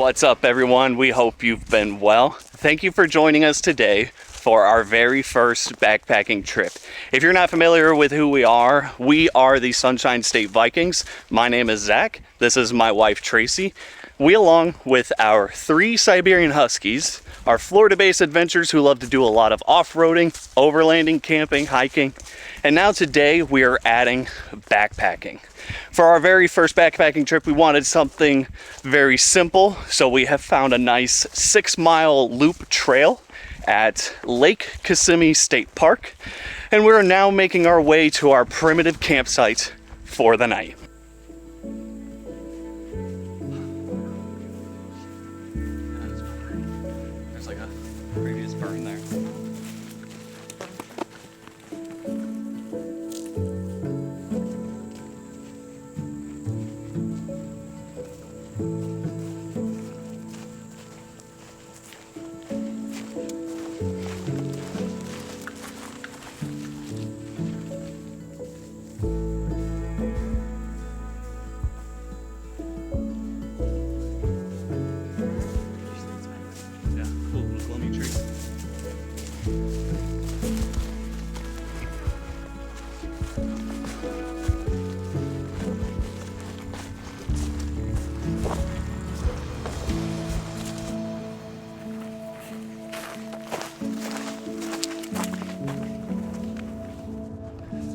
What's up, everyone? We hope you've been well. Thank you for joining us today for our very first backpacking trip. If you're not familiar with who we are the Sunshine State Vikings. My name is Zach. This is my wife, Tracy. We, along with our 3 Siberian Huskies, are Florida-based adventurers who love to do a lot of off-roading, overlanding, camping, hiking, and now today we are adding backpacking. For our very first backpacking trip, we wanted something very simple, so we have found a nice 6-mile loop trail at Lake Kissimmee State Park, and we're now making our way to our primitive campsite for the night. There's like a previous burn there.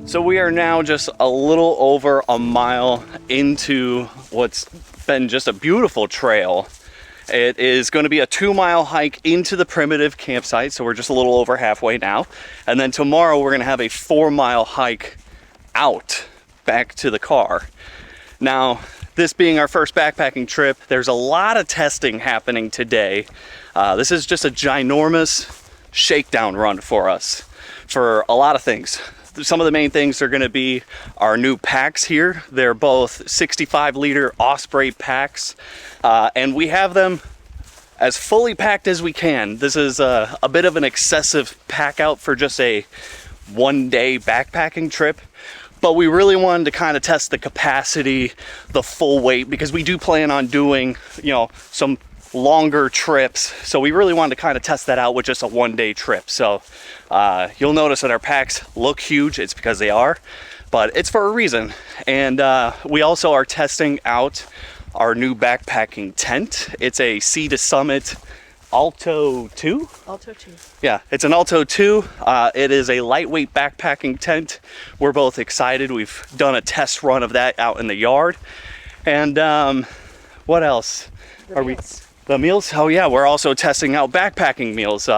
So we are now just a little over a mile into what's been just a beautiful trail. It is going to be a 2-mile hike into the primitive campsite, so we're just a little over halfway now. And then tomorrow we're going to have a 4-mile hike out back to the car. Now, this being our first backpacking trip, there's a lot of testing happening today. This is just a ginormous shakedown run for us for a lot of things. Some of the main things are going to be our new packs here. They're both 65-liter Osprey packs, and we have them as fully packed as we can. This is a bit of an excessive pack out for just a 1-day backpacking trip, but we really wanted to kind of test the capacity, the full weight, because we do plan on doing, some longer trips, so we really wanted to kind of test that out with just a 1-day trip. So you'll notice that our packs look huge. It's because they are, but it's for a reason. And we also are testing out our new backpacking tent. It's a Sea to Summit Alto 2? Alto 2. Yeah, it's an Alto 2. It is a lightweight backpacking tent. We're both excited. We've done a test run of that out in the yard. And what else? The meals? Oh yeah, we're also testing out backpacking meals.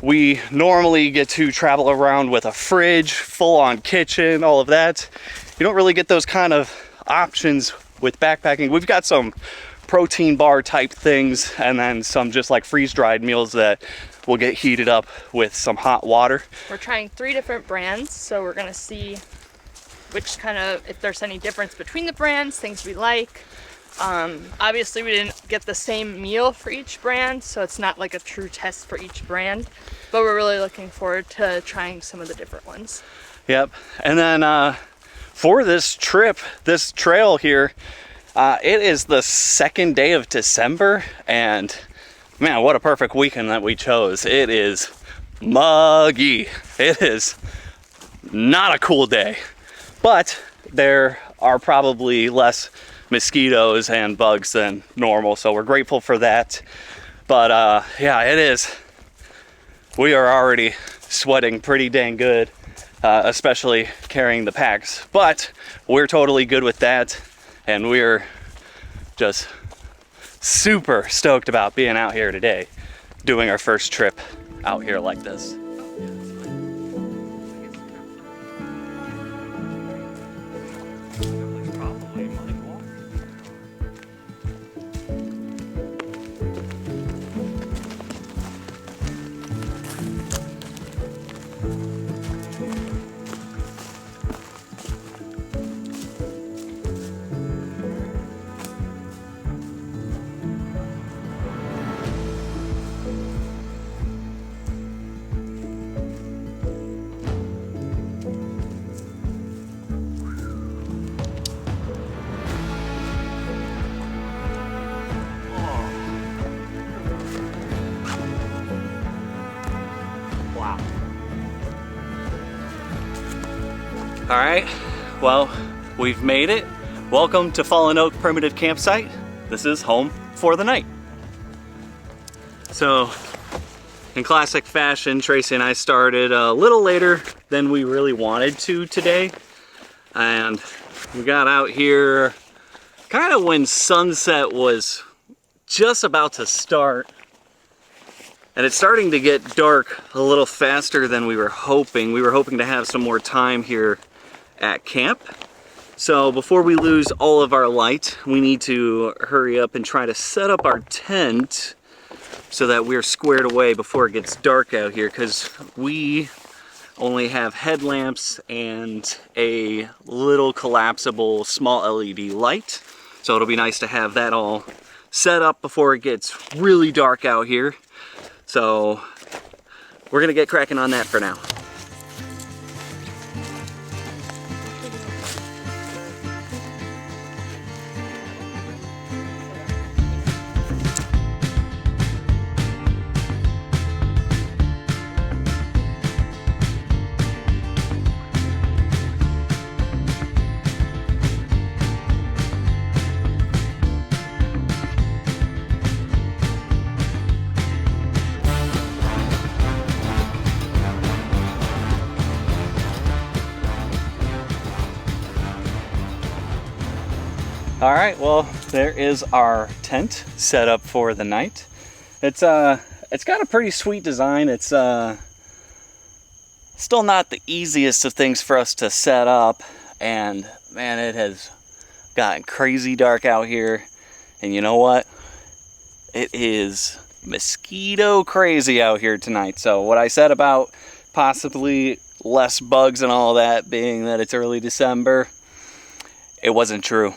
We normally get to travel around with a fridge, full-on kitchen, all of that. You don't really get those kind of options with backpacking. We've got some protein bar type things, and then some just like freeze-dried meals that will get heated up with some hot water. We're trying 3 different brands, so we're gonna see if there's any difference between the brands, things we like. Obviously we didn't get the same meal for each brand, so it's not like a true test for each brand, but we're really looking forward to trying some of the different ones. Yep. And then for this trip, this trail here, it is the 2nd day of December, and man, what a perfect weekend that we chose. It is muggy. It is not a cool day, but there are probably less mosquitoes and bugs than normal, so we're grateful for that. But yeah, it is. We are already sweating pretty dang good, especially carrying the packs, but we're totally good with that, and we're just super stoked about being out here today, doing our first trip out here like this. All right, well, we've made it. Welcome to Fallen Oak Primitive Campsite. This is home for the night. So, in classic fashion, Tracy and I started a little later than we really wanted to today. And we got out here kind of when sunset was just about to start. And it's starting to get dark a little faster than we were hoping. We were hoping to have some more time here at camp. So before we lose all of our light, we need to hurry up and try to set up our tent so that we're squared away before it gets dark out here, because we only have headlamps and a little collapsible small LED light. So it'll be nice to have that all set up before it gets really dark out here. So we're gonna get cracking on that for now. All right, well, there is our tent set up for the night. It's got a pretty sweet design. It's still not the easiest of things for us to set up, and man, it has gotten crazy dark out here. And you know what? It is mosquito crazy out here tonight. So what I said about possibly less bugs and all that being that it's early December, it wasn't true.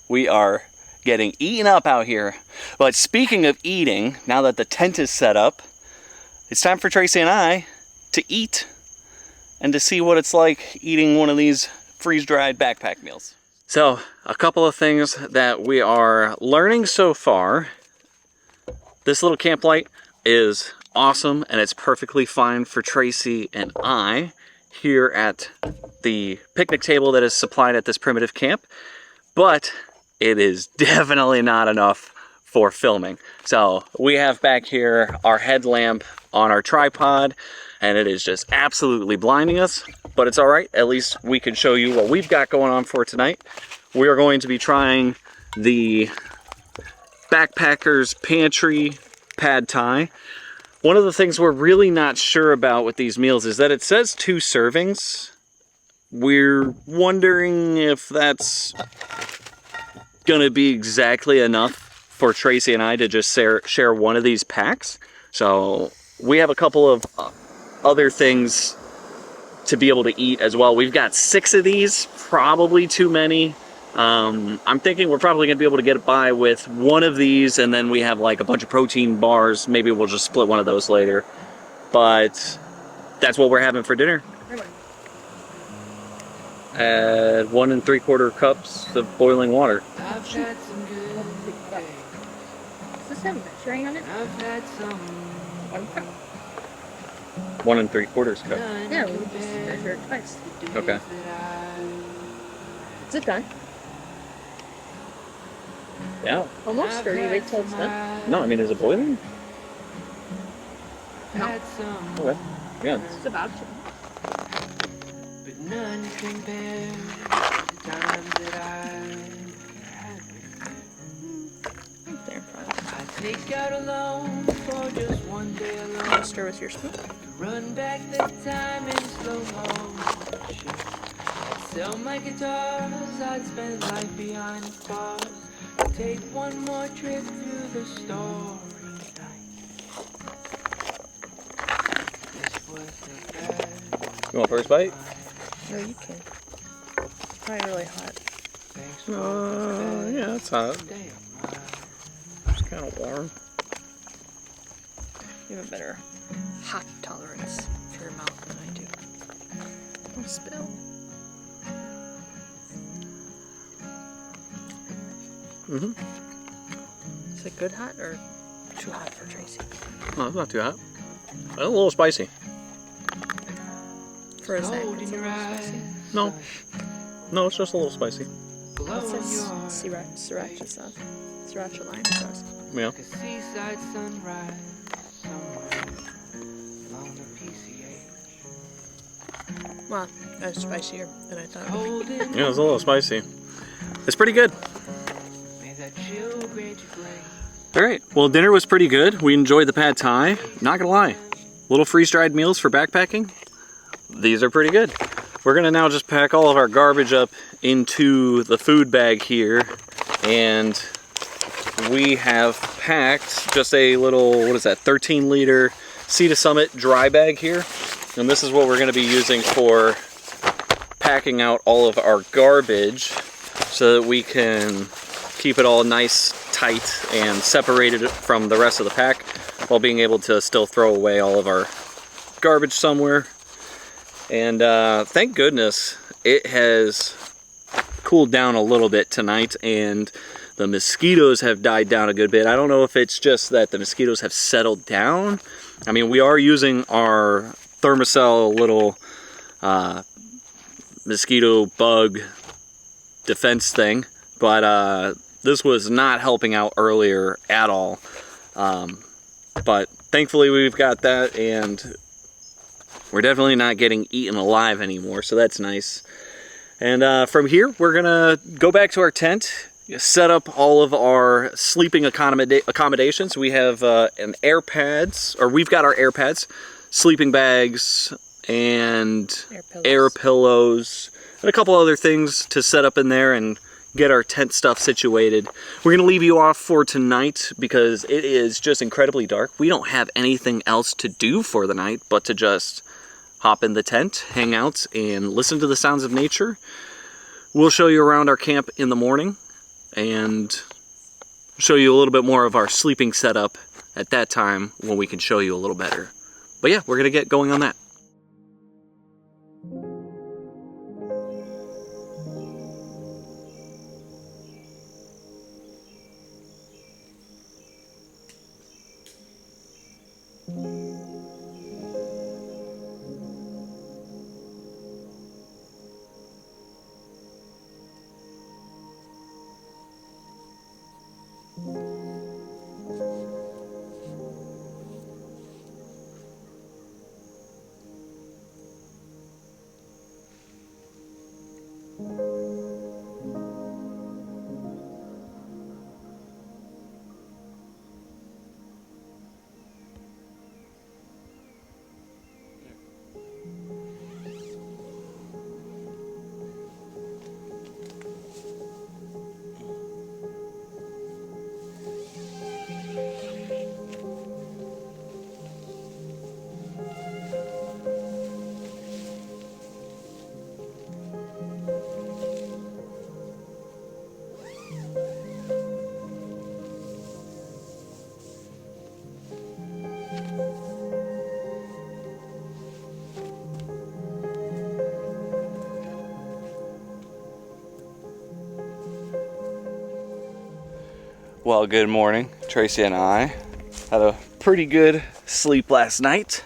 We are getting eaten up out here. But speaking of eating, now that the tent is set up, it's time for Tracy and I to eat and to see what it's like eating one of these freeze-dried backpack meals. So, a couple of things that we are learning so far. This little camp light is awesome, and it's perfectly fine for Tracy and I here at the picnic table that is supplied at this primitive camp. But it is definitely not enough for filming. So we have back here our headlamp on our tripod, and it is just absolutely blinding us, but it's all right. At least we can show you what we've got going on for tonight. We are going to be trying the Backpackers Pantry Pad Thai. One of the things we're really not sure about with these meals is that it says 2 servings. We're wondering if that's gonna be exactly enough for Tracy and I to just share one of these packs. So we have a couple of other things to be able to eat as well. We've got 6 of these, probably too many. I'm thinking we're probably gonna be able to get by with one of these, and then we have like a bunch of protein bars. Maybe we'll just split one of those later. But that's what we're having for dinner. Add 1 3/4 cups of boiling water. I've had some good days. Does this have measuring on it? I've had some 1 cup. 1 3/4 cup. Yeah, we just measure it twice. Okay. Is it done? Yeah. Almost, or you wait till it's done? No, I mean, is it boiling? No. Okay. Yeah. It's about to. But none compare to the times that I had with Right there in front of you. I take out a loan for just one day alone. you. Stir with your spoon. Run back the time in slow motion. I'd sell my guitars, I'd spend life behind the bars. Take one more trip through the story night. This was the best. You want first bite? No, you can. It's probably really hot. Thanks for the Yeah, it's hot. best day of my life. It's kind of warm. You have a better hot tolerance for your mouth than I do. Don't spill. Is it good hot or too hot for Tracy? Oh, it's not too hot. A little spicy. For a snack, it's a little spicy. No, it's just a little spicy. What's this? Sriracha sauce. Sriracha lime sauce. Yeah. A seaside sunrise somewhere along the PCH. Well, that was spicier than I thought it would Holding Yeah, it's a little spicy. It's pretty good. may that chill grant you grace. All right. Well, dinner was pretty good. We enjoyed the pad thai. Not gonna lie, little freeze-dried meals for backpacking. These are pretty good. We're gonna now just pack all of our garbage up into the food bag here, and we have packed just a little, what is that, 13-liter Sea to Summit dry bag here. And this is what we're gonna be using for packing out all of our garbage so that we can keep it all nice, tight, and separated from the rest of the pack while being able to still throw away all of our garbage somewhere. And thank goodness it has cooled down a little bit tonight, and the mosquitoes have died down a good bit. I don't know if it's just that the mosquitoes have settled down. I mean, we are using our Thermacell little mosquito bug defense thing, but this was not helping out earlier at all. But thankfully we've got that, and we're definitely not getting eaten alive anymore, so that's nice. And from here, we're gonna go back to our tent, set up all of our sleeping accommodations. We have an air pads, or we've got our air pads, sleeping bags, and air pillows, and a couple other things to set up in there and get our tent stuff situated. We're gonna leave you off for tonight because it is just incredibly dark. We don't have anything else to do for the night but to just hop in the tent, hang out, and listen to the sounds of nature. We'll show you around our camp in the morning and show you a little bit more of our sleeping setup at that time when we can show you a little better. But yeah, we're gonna get going on that. Well, good morning. Tracy and I had a pretty good sleep last night.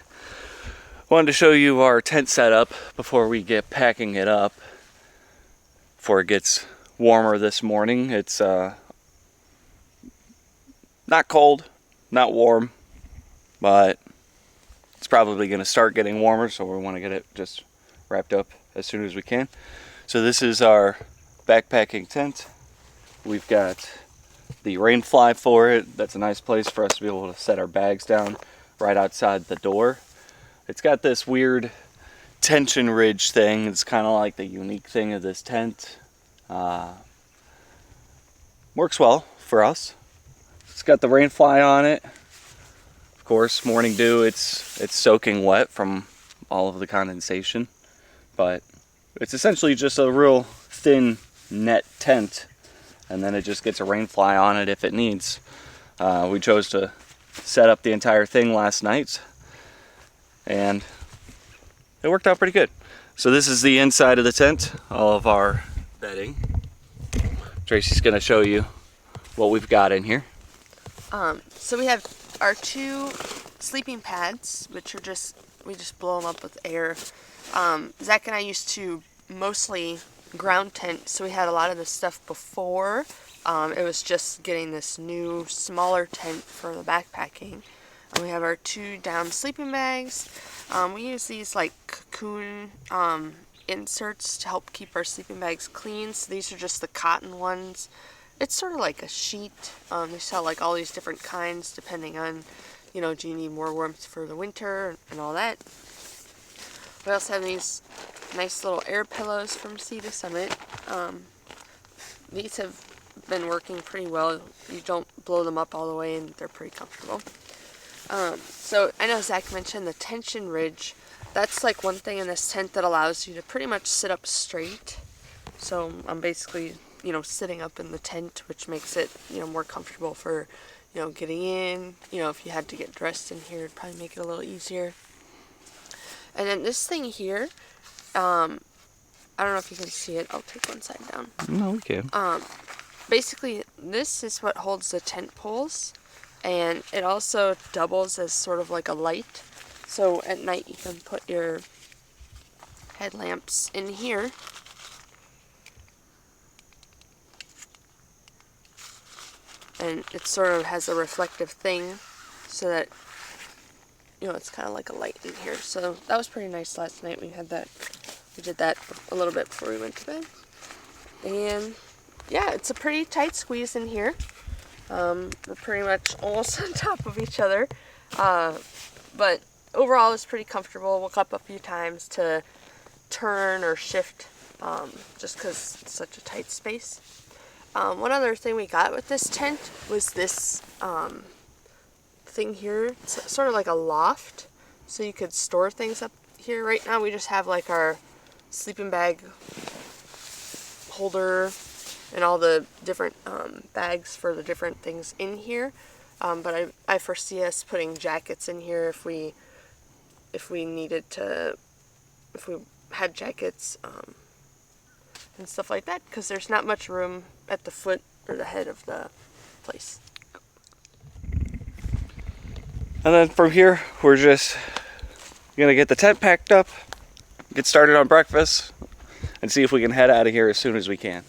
Wanted to show you our tent setup before we get packing it up. Before it gets warmer this morning. It's not cold, not warm, but it's probably going to start getting warmer, so we want to get it just wrapped up as soon as we can. So this is our backpacking tent. We've got the rain fly for it. That's a nice place for us to be able to set our bags down right outside the door. It's got this weird tension ridge thing. It's kind of like the unique thing of this tent. Works well for us. It's got the rain fly on it. Of course, morning dew, it's soaking wet from all of the condensation, but it's essentially just a real thin net tent, and then it just gets a rain fly on it if it needs. We chose to set up the entire thing last night, and it worked out pretty good. So this is the inside of the tent, all of our bedding. Tracy's gonna show you what we've got in here. So we have our 2 sleeping pads, which are we just blow them up with air Zach and I used to mostly ground tent, so we had a lot of this stuff before. It was just getting this new, smaller tent for the backpacking. We have our 2 down sleeping bags. We use these like cocoon inserts to help keep our sleeping bags clean. So these are just the cotton ones. It's sort of like a sheet. They sell like all these different kinds depending on, you know, do you need more warmth for the winter and all that. We also have these nice little air pillows from Sea to Summit. These have been working pretty well. You don't blow them up all the way and they're pretty comfortable. So I know Zach mentioned the tension ridge. That's like one thing in this tent that allows you to pretty much sit up straight. So I'm basically, you know, sitting up in the tent, which makes it, you know, more comfortable for, you know, getting in. You know, if you had to get dressed in here, it'd probably make it a little easier. And then this thing here, I don't know if you can see it. I'll take one side down. No, we can. Basically, this is what holds the tent poles, and it also doubles as sort of like a light. So at night you can put your headlamps in here. And it sort of has a reflective thing so that, you know, it's kind of like a light in here. So that was pretty nice last night. We did that a little bit before we went to bed. And yeah, it's a pretty tight squeeze in here. We're pretty much almost on top of each other. But overall it's pretty comfortable. Woke up a few times to turn or shift just because it's such a tight space. One other thing we got with this tent was this thing here. It's sort of like a loft, so you could store things up here. Right now we just have like our sleeping bag holder and all the different bags for the different things in here. But I foresee us putting jackets in here if we had jackets and stuff like that, because there's not much room at the foot or the head of the place. And then from here, we're just gonna get the tent packed up, get started on breakfast, and see if we can head out of here as soon as we can.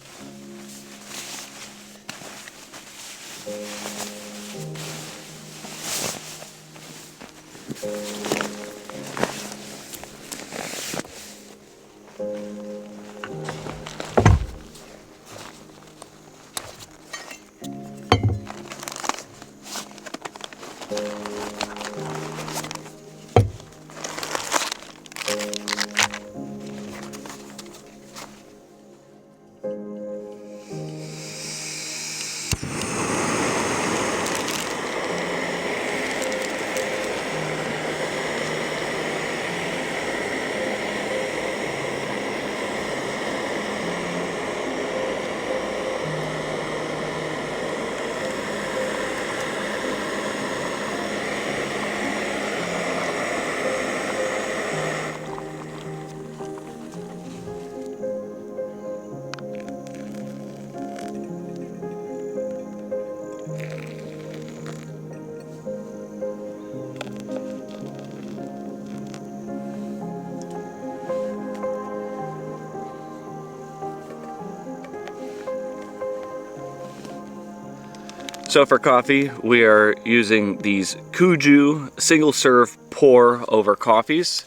So for coffee, we are using these Kuju single serve pour over coffees.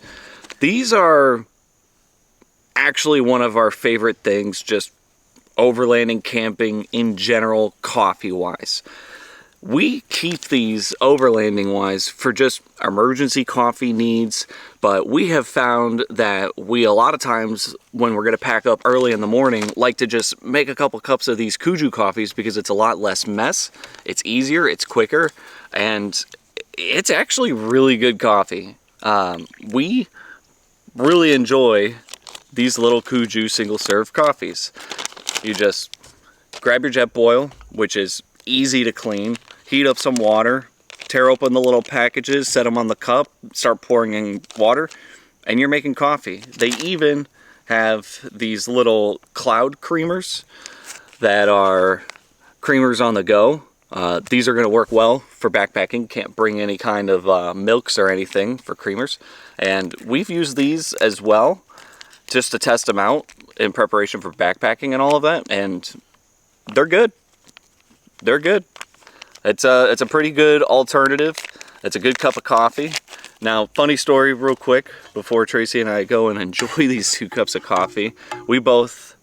These are actually one of our favorite things, just overlanding, camping in general, coffee wise. We keep these overlanding wise for just emergency coffee needs, but we have found that we a lot of times when we're going to pack up early in the morning like to just make a couple cups of these Kuju coffees because it's a lot less mess, it's easier, it's quicker, and it's actually really good coffee. We really enjoy these little Kuju single serve coffees. You just grab your jet boil, which is easy to clean, heat up some water, tear open the little packages, set them on the cup, start pouring in water, and you're making coffee. They even have these little cloud creamers that are creamers on the go. These are going to work well for backpacking. Can't bring any kind of milks or anything for creamers. And we've used these as well just to test them out in preparation for backpacking and all of that. And they're good. They're good. It's a pretty good alternative. It's a good cup of coffee. Now, funny story real quick before Tracy and I go and enjoy these 2 cups of coffee. We both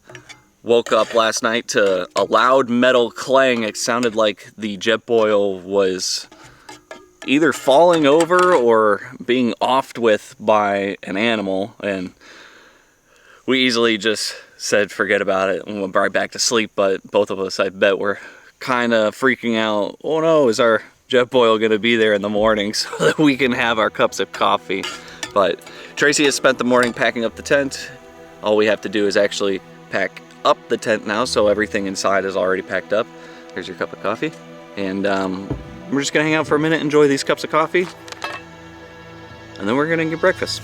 woke up last night to a loud metal clang. It sounded like the Jetboil was either falling over or being offed with by an animal, and we easily just said forget about it and went right back to sleep. But both of us, I bet, were kind of freaking out. Oh no, is our Jetboil gonna be there in the morning so that we can have our cups of coffee? But Tracy has spent the morning packing up the tent. All we have to do is actually pack up the tent now, so everything inside is already packed up. Here's your cup of coffee, and we're just gonna hang out for a minute, enjoy these cups of coffee, and then we're gonna get breakfast.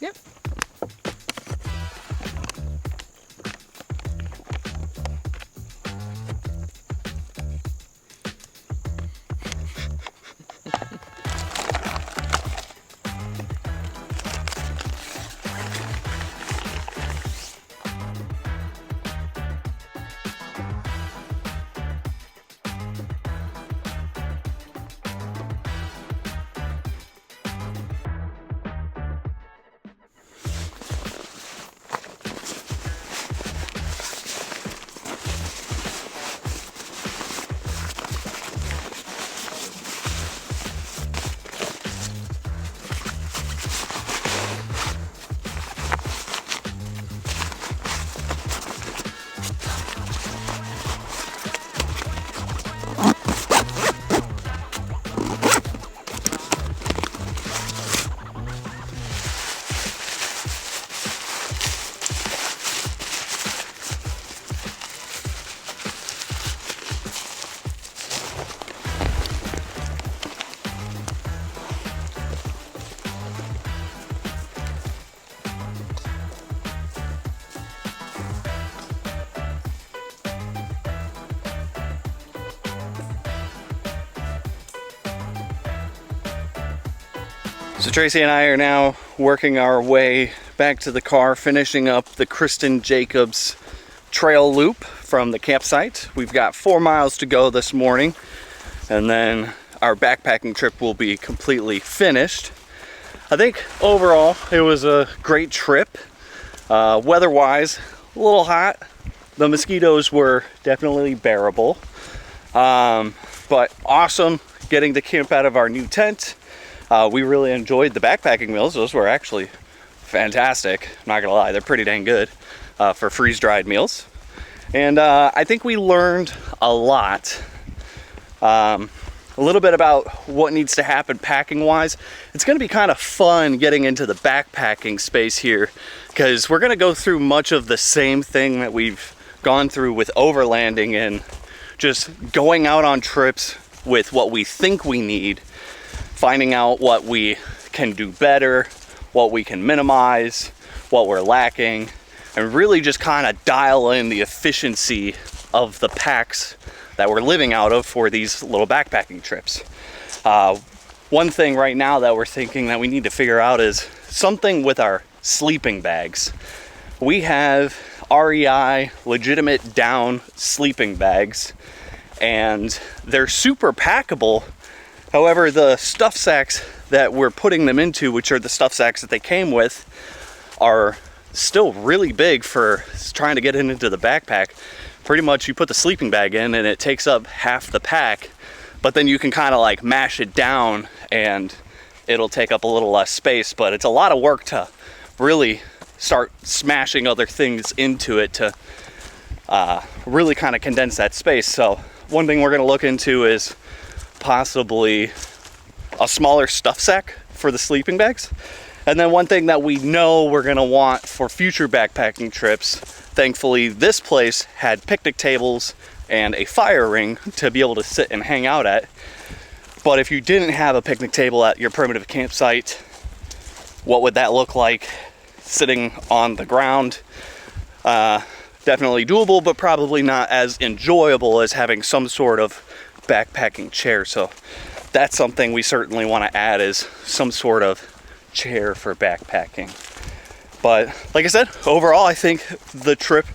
Yep. So Tracy and I are now working our way back to the car, finishing up the Kristen Jacobs trail loop from the campsite. We've got 4 miles to go this morning, and then our backpacking trip will be completely finished. I think overall it was a great trip. Weather-wise, a little hot. The mosquitoes were definitely bearable, but awesome getting to camp out of our new tent. We really enjoyed the backpacking meals. Those were actually fantastic. I'm not gonna lie, they're pretty dang good for freeze-dried meals. And I think we learned a lot. A little bit about what needs to happen packing-wise. It's gonna be kind of fun getting into the backpacking space here, because we're gonna go through much of the same thing that we've gone through with overlanding and just going out on trips with what we think we need, finding out what we can do better, what we can minimize, what we're lacking, and really just kind of dial in the efficiency of the packs that we're living out of for these little backpacking trips. One thing right now that we're thinking that we need to figure out is something with our sleeping bags. We have REI legitimate down sleeping bags, and they're super packable. However, the stuff sacks that we're putting them into, which are the stuff sacks that they came with, are still really big for trying to get it into the backpack. Pretty much you put the sleeping bag in and it takes up half the pack, but then you can kind of like mash it down and it'll take up a little less space, but it's a lot of work to really start smashing other things into it to really kind of condense that space. So one thing we're going to look into is possibly a smaller stuff sack for the sleeping bags. And then one thing that we know we're gonna want for future backpacking trips, thankfully this place had picnic tables and a fire ring to be able to sit and hang out at. But if you didn't have a picnic table at your primitive campsite, what would that look like? Sitting on the ground. Definitely doable, but probably not as enjoyable as having some sort of backpacking chair. So that's something we certainly want to add, is some sort of chair for backpacking. But like I said, overall I think the trip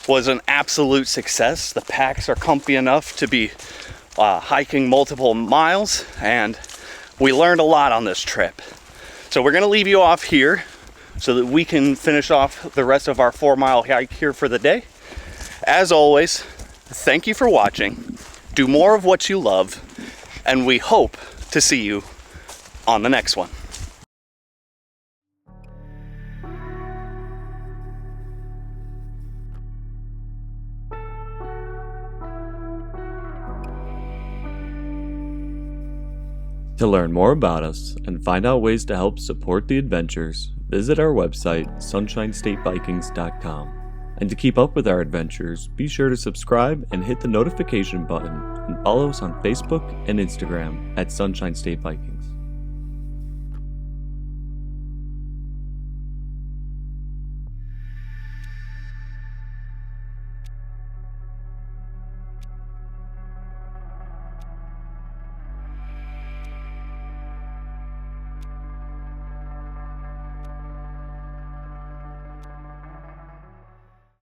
was an absolute success. The packs are comfy enough to be hiking multiple miles, and we learned a lot on this trip. So we're gonna leave you off here so that we can finish off the rest of our 4-mile hike here for the day. As always, thank you for watching. Do more of what you love, and we hope to see you on the next one. To learn more about us and find out ways to help support the adventures, visit our website, sunshinestatevikings.com. And to keep up with our adventures, be sure to subscribe and hit the notification button, and follow us on Facebook and Instagram at Sunshine State Vikings.